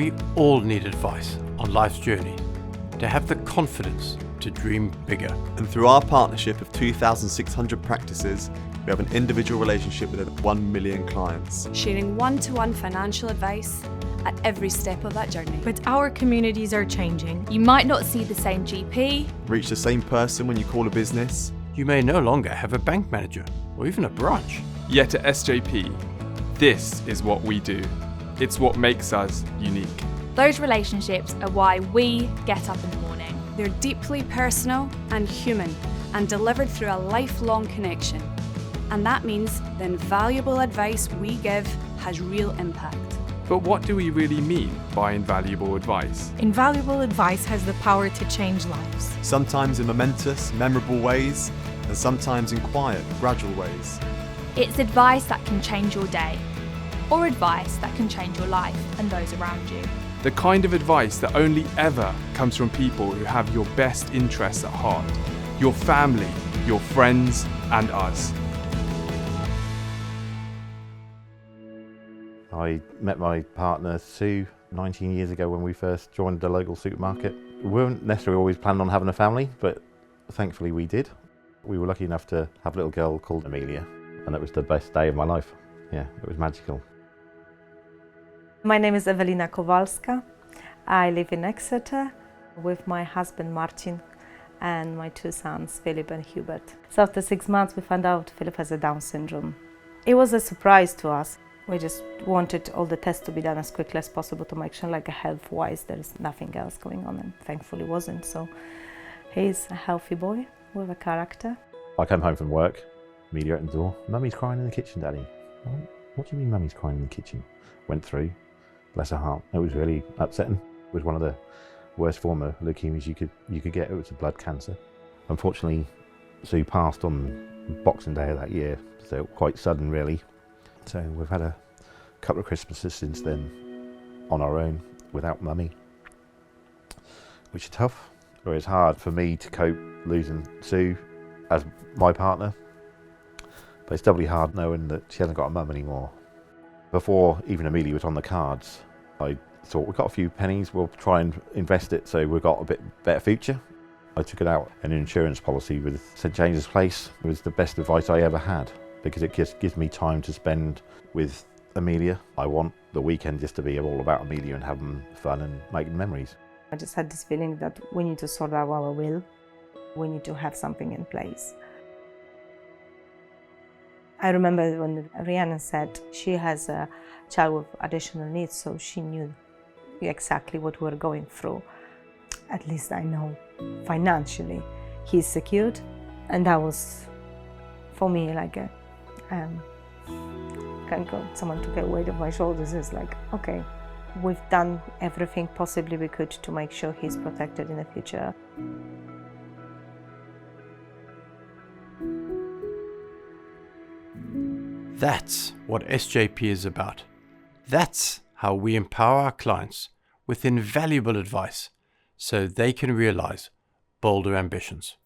We all need advice on life's journey to have the confidence to dream bigger. And through our partnership of 2,600 practices, we have an individual relationship with over 1 million clients. Sharing one-to-one financial advice at every step of that journey. But our communities are changing. You might not see the same GP, Reach the same person when you call a business. You may no longer have a bank manager or even a branch. Yet at SJP, this is what we do. It's what makes us unique. those relationships are why we get up in the morning. They're deeply personal and human and delivered through a lifelong connection. And that means the invaluable advice we give has real impact. But what do we really mean by invaluable advice? Invaluable advice has the power to change lives. Sometimes in momentous, memorable ways, and sometimes in quiet, gradual ways. It's advice that can change your day, or advice that can change your life and those around you. The kind of advice that only ever comes from people who have your best interests at heart. Your family, your friends, and us. I met my partner Sue 19 years ago when we first joined the local supermarket. We weren't necessarily always planning on having a family, but thankfully we did. We were lucky enough to have a little girl called Amelia, and that was the best day of my life. Yeah, it was magical. My name is Ewelina Kowalska. I live in Exeter with my husband Marcin and my two sons, Philip and Hubert. So after 6 months we found out Philip has a Down syndrome. It was a surprise to us. We just wanted all the tests to be done as quickly as possible to make sure, like health-wise, there is nothing else going on, and thankfully wasn't. So he's a healthy boy with a character. I came home from work, Amelia at the door. Mummy's crying in the kitchen, Daddy. I went, what do you mean Mummy's crying in the kitchen? Went through, bless her heart. It was really upsetting. It was one of the worst form of leukemias you could get. It was a blood cancer. Unfortunately, Sue passed on Boxing Day of that year, so quite sudden really. So we've had a couple of Christmases since then on our own without Mummy, which is tough. Or it's hard for me to cope losing Sue as my partner, but it's doubly hard knowing that she hasn't got a mum anymore. Before even Amelia was on the cards, I thought we've got a few pennies, we'll try and invest it so we've got a bit better future. I took it out an insurance policy with St James's Place. It was the best advice I ever had, because it just gives me time to spend with Amelia. I want the weekend just to be all about Amelia and having fun and making memories. I just had this feeling that we need to sort out our will. We need to have something in place. I remember when Rhiannon said she has a child with additional needs, so she knew exactly what we're going through. At least I know financially he's secured, and that was for me like a someone took a weight off my shoulders. It's like, okay, we've done everything possibly we could to make sure he's protected in the future. That's what SJP is about. That's how we empower our clients with invaluable advice so they can realize bolder ambitions.